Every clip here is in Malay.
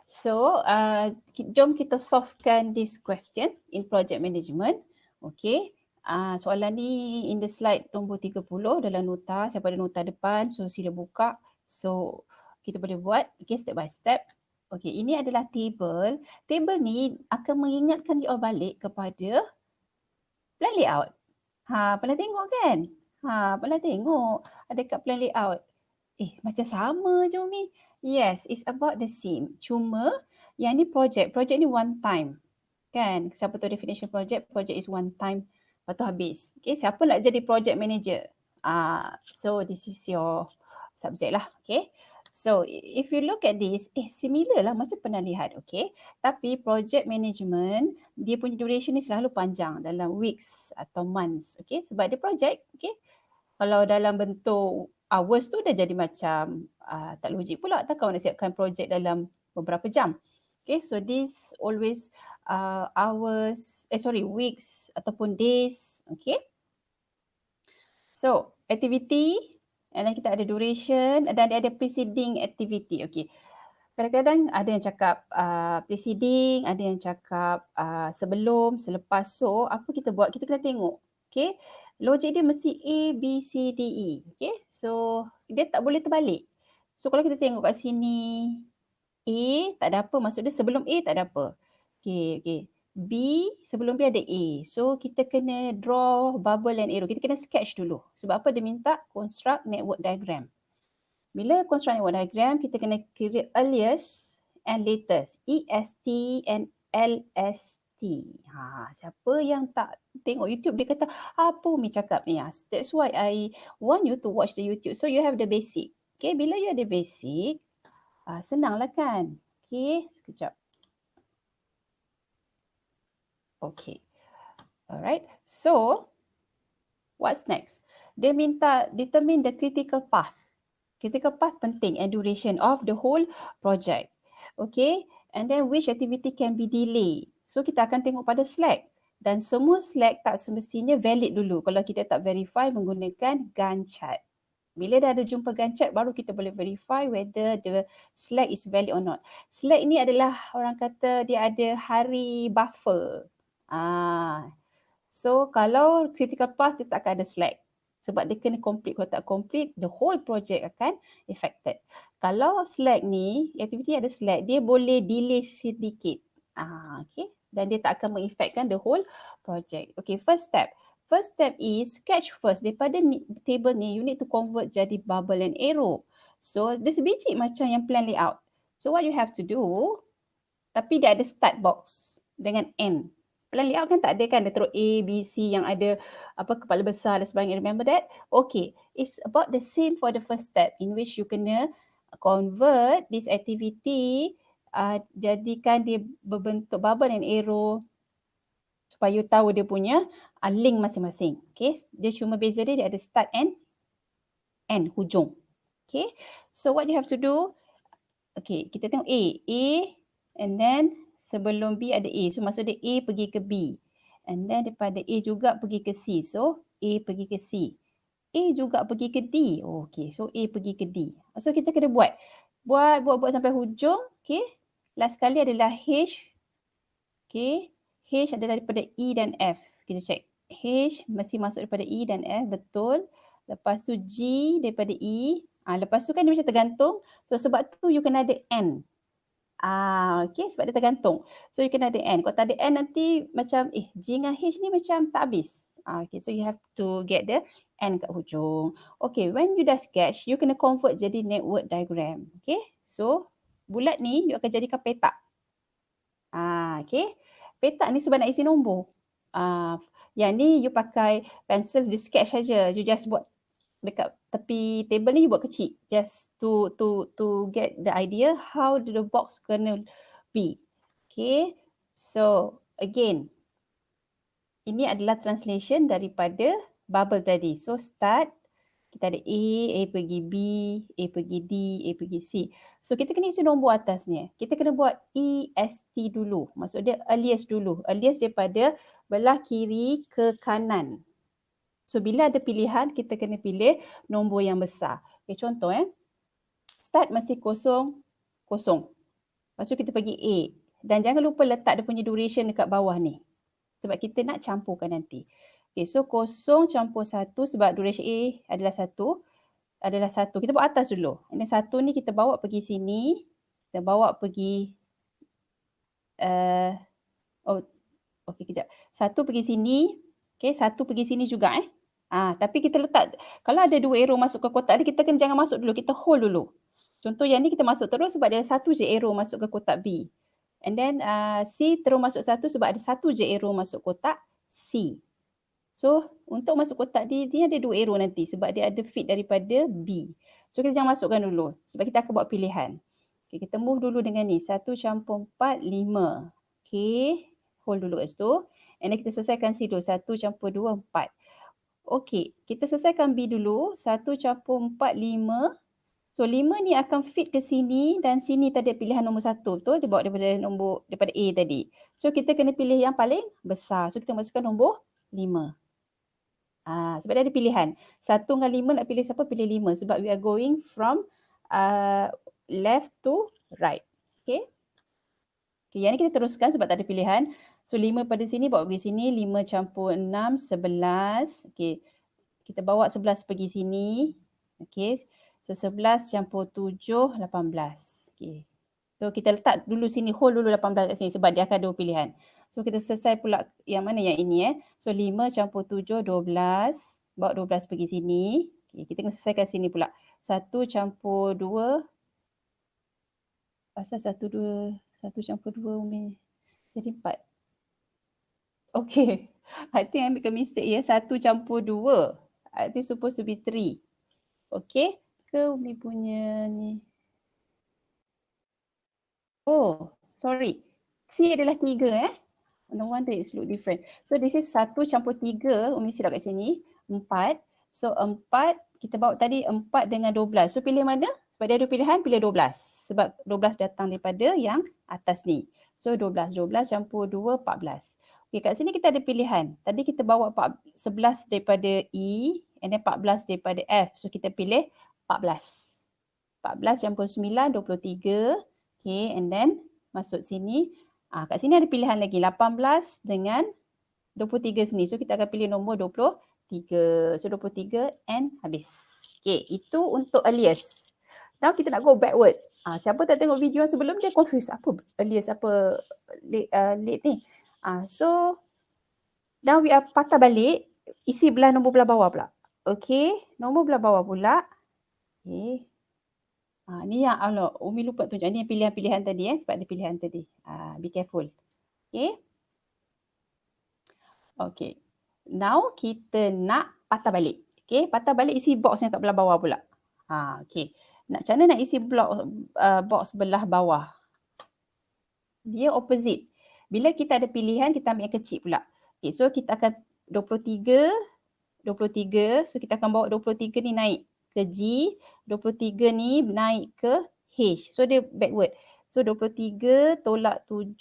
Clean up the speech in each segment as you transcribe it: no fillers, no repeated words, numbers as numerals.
So, jom kita solvekan this question in project management. Okay. Soalan ni in the slide nombor 30 dalam nota. Siapa ada nota depan, so sila buka. So, kita boleh buat step by step. Okay, ini adalah table. Table ni akan mengingatkan you balik kepada plan layout. Pernah tengok kan? Pernah tengok ada kat plan layout. Macam sama je Umi. Yes, it's about the same. Cuma yang ni project ni one time. Kan? Siapa tahu definition project is one time. Lepas tu habis. Okay, siapa nak jadi project manager? So this is your subject lah. Okay. So if you look at this, similar lah macam pernah lihat. Okay. Tapi project management, dia punya duration ni selalu panjang dalam weeks atau months. Okay. Sebab dia project. Okay. Kalau dalam bentuk hours tu dah jadi macam tak logik pula. Tak kau nak siapkan projek dalam beberapa jam. Okay, so this always weeks ataupun days. Okay. So, activity, and then kita ada duration, dan ada preceding activity. Okay. Kadang-kadang ada yang cakap preceding, ada yang cakap sebelum, selepas. So, apa kita buat? Kita kena tengok. Okay. Logik dia mesti A, B, C, D, E. Okay. So, dia tak boleh terbalik. So, kalau kita tengok kat sini, A tak ada apa. Maksud dia sebelum A tak ada apa. Okay. B, sebelum B ada A. So, kita kena draw bubble and arrow. Kita kena sketch dulu. Sebab apa dia minta? Construct network diagram. Bila construct network diagram, kita kena create earliest and latest. EST and LST. Siapa yang tak tengok YouTube, dia kata, apa Umi cakap ni? That's why I want you to watch the YouTube. So you have the basic. Okay, bila you ada basic, senanglah kan? Okay, sekejap. Okay. Alright. So, what's next? Dia minta determine the critical path. Critical path penting and duration of the whole project. Okay. And then which activity can be delayed. So, kita akan tengok pada slack. Dan semua slack tak semestinya valid dulu. Kalau kita tak verify menggunakan Gantt chart. Bila dah ada jumpa Gantt chart, baru kita boleh verify whether the slack is valid or not. Slack ni adalah orang kata dia ada hari buffer. So kalau critical path, dia tak akan ada slack. Sebab dia kena complete. Kalau tak complete, the whole project akan affected. Kalau slack ni, aktiviti ada slack, dia boleh delay sedikit. Okay. Dan dia tak akan mengefekkan the whole project. Okay, first step. First step is sketch first. Daripada table ni, you need to convert jadi bubble and arrow. So, dia sebiji macam yang plan layout. So, what you have to do, tapi dia ada start box dengan N. Plan layout kan tak ada kan, dia terus A, B, C yang ada kepala besar dan sebagainya. Remember that? Okay, it's about the same for the first step in which you kena convert this activity, jadikan dia berbentuk bubble and arrow supaya you tahu dia punya link masing-masing. Okay, dia cuma beza dia ada start and end, hujung. Okay, so what you have to do, okay, kita tengok A, and then sebelum B ada A. So maksud dia A pergi ke B. And then daripada A juga pergi ke C. So A pergi ke C. A juga pergi ke D. Okay, so A pergi ke D. So kita kena buat sampai hujung. Okay, last kali adalah H. Okay, H adalah daripada E dan F. Kita check. H mesti masuk daripada E dan F. Betul. Lepas tu G daripada E. Lepas tu kan dia macam tergantung. So sebab tu you kena ada N. Okay, sebab dia tergantung. So you kena ada N. Kalau tak ada N nanti macam G dengan H ni macam tak habis. Okay, so you have to get the N kat hujung. Okay, when you dah sketch, you kena convert jadi network diagram. Okay, so bulat ni you akan jadikan petak. Okay, petak ni sebab nak isi nombor. Yang ni you pakai pencil, you sketch saja. You just buat dekat tepi table ni, you buat kecil. Just to get the idea how the box gonna be. Okay, so again, ini adalah translation daripada bubble tadi. So start, kita ada A pergi B, A pergi D, A pergi C. So kita kena isi nombor atasnya. Kita kena buat EST dulu. Maksud dia earliest dulu. Earliest daripada belah kiri ke kanan. So bila ada pilihan, kita kena pilih nombor yang besar. Okay, contoh start mesti 0, 0. Lepas tu kita pergi A. Dan jangan lupa letak dia punya duration dekat bawah ni. Sebab kita nak campurkan nanti. Okay, so 0 campur 1 sebab duration A adalah 1. Kita buat atas dulu. Ini 1 ni kita bawa pergi sini. Kita bawa pergi okey kejap. 1 pergi sini. Okey, 1 pergi sini juga tapi kita letak, kalau ada 2 arrow masuk ke kotak ni, kita kena jangan masuk dulu, kita hold dulu. Contoh yang ni kita masuk terus sebab dia 1 je arrow masuk ke kotak B. And then C terus masuk 1 sebab ada 1 je arrow masuk kotak C. So untuk masuk kotak dia ada 2 arrow nanti sebab dia ada feed daripada B. So kita jangan masukkan dulu sebab kita akan buat pilihan. Okay, kita move dulu dengan ni. 1 campur 4, 5. Okay, hold dulu kat situ. And then kita selesaikan C dulu. 1 campur 2, 4. Okay, kita selesaikan B dulu. 1 campur 4, 5. So 5 ni akan fit ke sini dan sini tadi pilihan nombor 1. Betul? Dia bawa daripada A tadi. So kita kena pilih yang paling besar. So kita masukkan nombor 5. Sebab dia ada pilihan. 1 dengan 5 nak pilih siapa? Pilih 5 sebab we are going from left to right. Okay. Okay, yang ni kita teruskan sebab tak ada pilihan. So 5 pada sini bawa pergi sini. 5 campur 6, 11. Okay. Kita bawa 11 pergi sini. Okay. So 11 campur 7, 18. Okay. So kita letak dulu sini, hold dulu 18 kat sini sebab dia akan ada pilihan. So kita selesai pula yang mana yang ini So 5 campur 7, 12. Bawa 12 pergi sini. Okay, kita kena selesaikan sini pula. 1 campur 2. Pasal 1 campur 2 Umi. Jadi 4. Okay. I think I make a mistake 1 campur 2. I think supposed to be 3. Okay. Ke Umi punya ni. Oh, sorry. C adalah 3 No wonder it's look different. So this is 1 campur 3. Umi silap kat sini. 4. So 4, kita bawa tadi 4 dengan 12. So pilih mana? Sebab dia ada pilihan, pilih 12. Sebab 12 datang daripada yang atas ni. So 12 campur 2, 14. Okay, kat sini kita ada pilihan. Tadi kita bawa 11 daripada E and then 14 daripada F. So kita pilih 14. 14 campur 9, 23. Okay, and then masuk sini. Kat sini ada pilihan lagi 18 dengan 23 sini. So kita akan pilih nombor 23. So 23 and habis. Okay, itu untuk earliest. Now kita nak go backward. Siapa tak tengok video yang sebelum dia confused. Apa earliest, apa late ni. So now we are patah balik. Isi nombor belah bawah pula. Okay, nombor belah bawah pula. Okay. Ni yang Umi lupa tunjuk. Ni yang pilihan-pilihan tadi sebab ada pilihan tadi. Be careful. Okay. Okay. Now kita nak patah balik. Okay. Patah balik isi box yang kat belah bawah pula. Okay. Macam mana nak isi box belah bawah? Dia opposite. Bila kita ada pilihan, kita ambil yang kecil pula. Okay. So kita akan 23. So kita akan bawa 23 ni naik ke G, 23 ni naik ke H. So dia backward. So 23 tolak 7,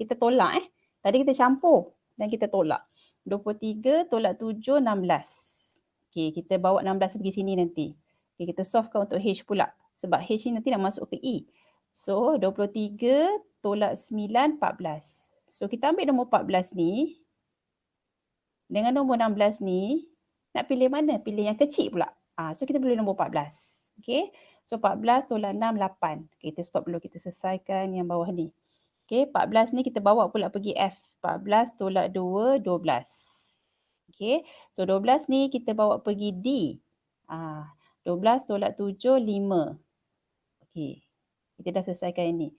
kita tolak Tadi kita campur dan kita tolak. 23 tolak 7, 16. Okay, kita bawa 16 pergi sini nanti. Okay, kita solvekan untuk H pula. Sebab H ni nanti nak masuk ke E. So 23 tolak 9, 14. So kita ambil nombor 14 ni. Dengan nombor 16 ni, nak pilih mana? Pilih yang kecil pula. So kita pilih nombor 14. Okay. So 14 tolak 6, 8. Okay, kita stop dulu. Kita selesaikan yang bawah ni. Okay, 14 ni kita bawa pula pergi F. 14 tolak 2, 12. Okay. So 12 ni kita bawa pergi D. 12 tolak 7, 5. Okay. Kita dah selesaikan yang ni.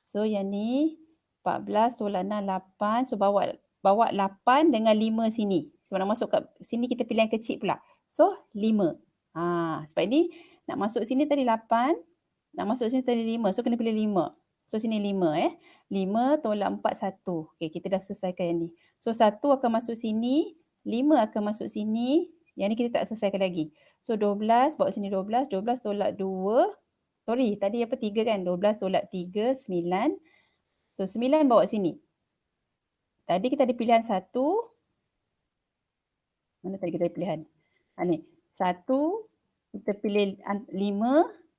So yang ni 14 tolak 6, 8. So bawa 8 dengan 5 sini. Sebab nak masuk kat sini kita pilih yang kecil pula. So 5. Sebab ni nak masuk sini tadi 8. Nak masuk sini tadi 5. So kena pilih 5. So sini 5 5 tolak 4, 1. Okay, kita dah selesaikan yang ni. So 1 akan masuk sini. 5 akan masuk sini. Yang ni kita tak selesaikan lagi. So 12, bawa sini 12. 12 tolak 2. Sorry, tadi apa 3 kan? 12 tolak 3, 9. So 9 bawa sini. Tadi kita ada pilihan 1. Mana tadi kita ada pilihan? Ni. 1, kita pilih 5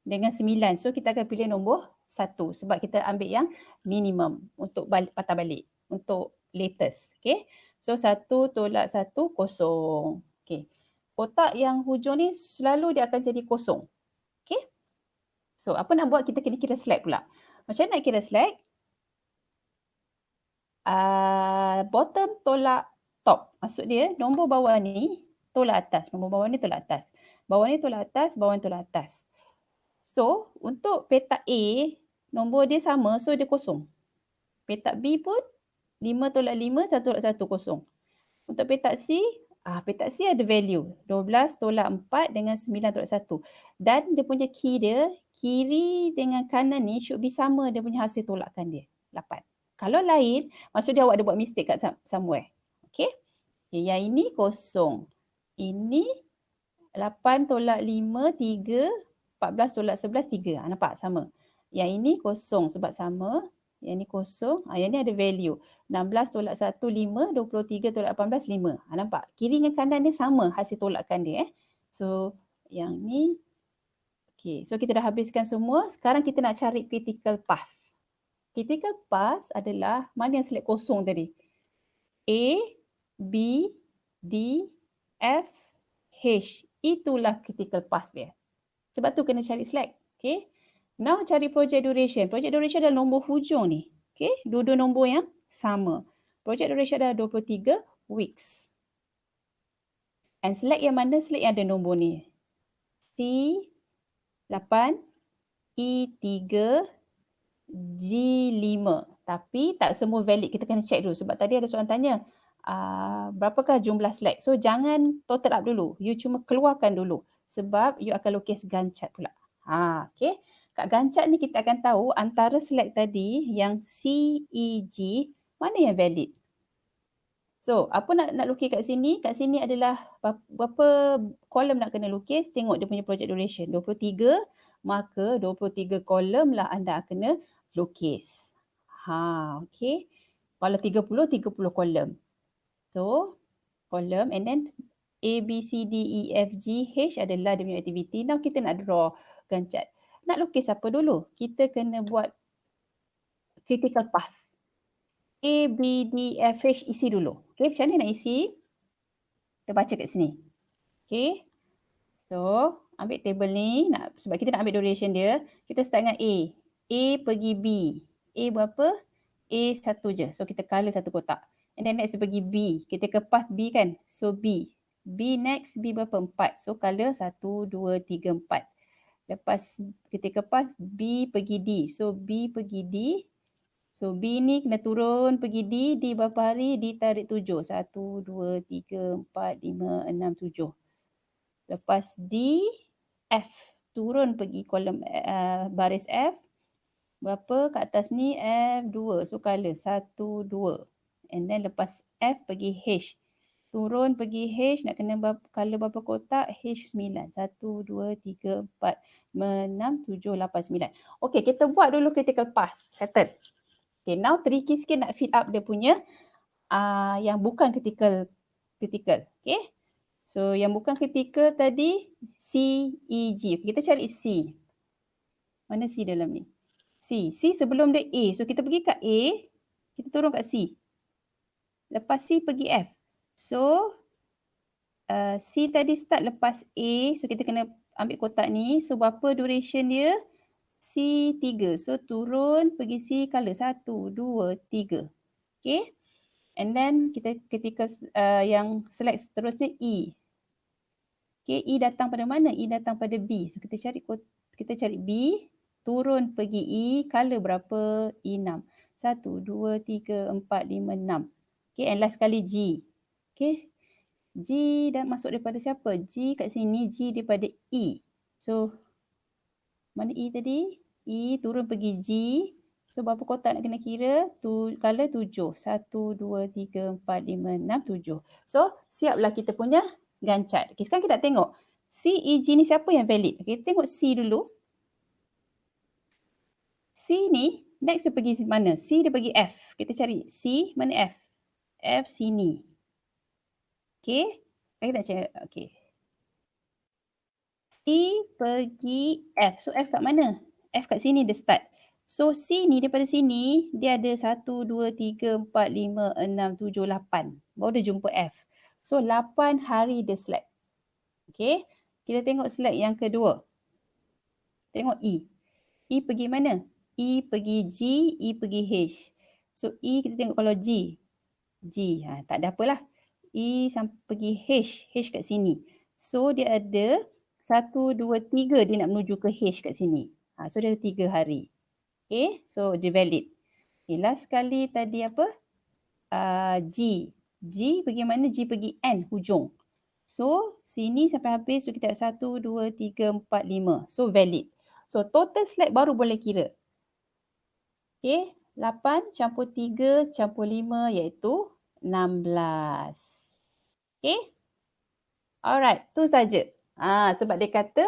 dengan 9. So kita akan pilih nombor 1 sebab kita ambil yang minimum untuk patah balik, untuk latest. Okay. So 1 tolak 1, kosong. Okay. Kotak yang hujung ni selalu dia akan jadi kosong. Okay. So apa nak buat, kita kena kira slack pula. Macam mana nak kira slack? Bottom tolak top. Maksud dia nombor bawah ni tolak atas. Nombor bawah ni tolak atas. Bawah ni tolak atas, bawah ni tolak atas. So untuk petak A, nombor dia sama, so dia kosong. Petak B pun 5 tolak 5, 1 tolak 1, kosong. Untuk petak C ada value. 12 tolak 4 dengan 9 tolak 1. Dan dia punya key dia, kiri dengan kanan ni should be sama dia punya hasil tolakan dia. 8. Kalau lain, maksud dia awak ada buat mistake kat somewhere. Okay. Yang ini kosong. Ini 8 tolak 5, 3. 14 tolak 11, 3. Nampak? Sama. Yang ini kosong sebab sama. Yang ni kosong. Yang ni ada value. 16 tolak 1, 5. 23 tolak 18, 5. Nampak? Kiri dengan kanan ni sama hasil tolakan dia. So, yang ni. Okay. So, kita dah habiskan semua. Sekarang kita nak cari critical path. Critical path adalah mana yang select kosong tadi. A, B, D, F, H. Itulah critical path dia. Sebab tu kena cari slack. Okay. Now cari project duration. Project duration adalah nombor hujung ni. Okay. Dua-dua nombor yang sama. Project duration adalah 23 weeks. And select yang mana? Select yang ada nombor ni. C8, E3, G5. Tapi tak semua valid. Kita kena check dulu. Sebab tadi ada soalan tanya, berapakah jumlah slide? So jangan total up dulu. You cuma keluarkan dulu. Sebab you akan lukis gancat pula. Okay. Kat gancat ni kita akan tahu antara slide tadi yang C, E, G, mana yang valid. So apa nak lukis kat sini? Kat sini adalah berapa kolom nak kena lukis. Tengok dia punya project duration. 23. Maka 23 kolom lah anda kena lukis. Okay. Kalau 30 kolom. So, kolom and then A, B, C, D, E, F, G, H adalah dia punya aktiviti. Now kita nak draw gancat. Nak lukis apa dulu? Kita kena buat critical path. A, B, D, F, H isi dulu. Okay, macam mana nak isi? Kita baca kat sini. Okay. So, ambil table ni. Sebab kita nak ambil duration dia. Kita start dengan A. A pergi B. A berapa? A satu je. So, kita colour satu kotak. And then next pergi B. Kita ke path B kan? So, B. B next. B berapa? 4. So, colour 1, 2, 3, 4. Lepas kita ke path B pergi D. So, B pergi D. So, B ni kena turun pergi D. D berapa hari? D tarik 7. 1, 2, 3, 4, 5, 6, 7. Lepas D, F. Turun pergi kolom baris F. Berapa kat atas ni? F2. So, colour 1, 2. And then lepas F pergi H. Turun pergi H. Nak kena colour berapa kotak? H9. 1, 2, 3, 4, 5, 6, 7, 8, 9. Okay, kita buat dulu critical path. Settle. Okay, now tricky sikit nak fill up dia punya yang bukan critical. Okay. So, yang bukan critical tadi, C, E, G. Okay, kita cari C. Mana C dalam ni? C sebelum dia A. So, kita pergi kat A. Kita turun kat C. Lepas C pergi F. So, C tadi start lepas A. So, kita kena ambil kotak ni. So, berapa duration dia? C3. So, turun pergi C colour 1, 2, 3. Okay. And then, ketika yang select seterusnya E. Okay, E datang pada mana? E datang pada B. So, kita cari B. Turun pergi E. Colour berapa? E6. 1, 2, 3, 4, 5, 6. Okay, and last kali G. Okay. G dah masuk daripada siapa? G kat sini. G daripada E. So, mana E tadi? E turun pergi G. So, berapa kotak nak kena kira? Colour 7. 1, 2, 3, 4, 5, 6, 7. So, siaplah kita punya gancat. Okay, sekarang kita tengok. C, E, G ni siapa yang valid? Okay, tengok C dulu. C ni, next dia pergi mana? C dia pergi F. Kita cari C, mana F? F sini. Okay. Kita cari, okay. C pergi F. So, F kat mana? F kat sini dia start. So C ni daripada sini dia ada 1, 2, 3, 4, 5, 6, 7, 8. Baru dia jumpa F. So 8 hari dia slack. Okay. Kita tengok slack yang kedua. Tengok E. E pergi mana? E pergi G, E pergi H. So E kita tengok kalau G. Tak ada apalah. E sampai pergi H. H kat sini. So dia ada 1, 2, 3 dia nak menuju ke H kat sini. So dia ada 3 hari. Okay, so dia valid. Okay, last sekali tadi apa? G. G pergi mana? G pergi N, hujung. So, sini sampai habis. So, kita ada 1, 2, 3, 4, 5. So, valid. So, total slack baru boleh kira. Okay, 8 campur 3 campur 5 iaitu 16. Okay. Alright, tu saja. Sebab dia kata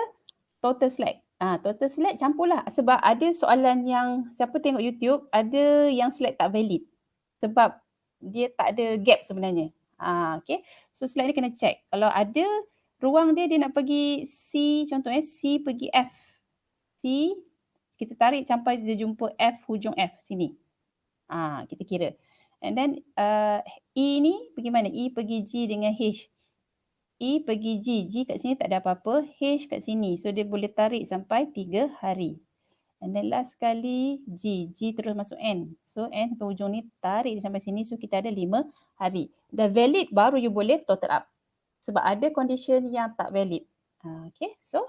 total slack. Total slack campurlah. Sebab ada soalan yang siapa tengok YouTube, ada yang slack tak valid. Sebab dia tak ada gap sebenarnya. Okay. So slack ni kena check. Kalau ada ruang dia nak pergi C, contohnya C pergi F. C, kita tarik sampai dia jumpa F, hujung F sini. Kita kira. And then E ni pergi mana? E pergi G dengan H. E pergi G. G kat sini tak ada apa-apa. H kat sini. So dia boleh tarik sampai 3 hari. And then last sekali G. G terus masuk N. So N ke hujung ni tarik sampai sini. So kita ada 5 hari. Dah valid baru you boleh total up. Sebab ada condition yang tak valid. Okay. So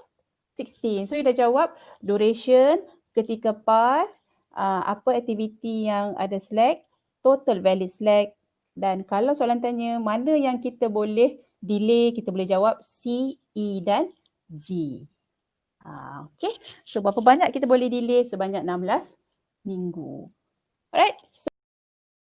16. So you dah jawab duration, ketika path, apa aktiviti yang ada slack, total valid slack. Dan kalau soalan tanya mana yang kita boleh delay, kita boleh jawab C, E dan G. Okay. So berapa banyak kita boleh delay? Sebanyak 16 minggu. Alright. So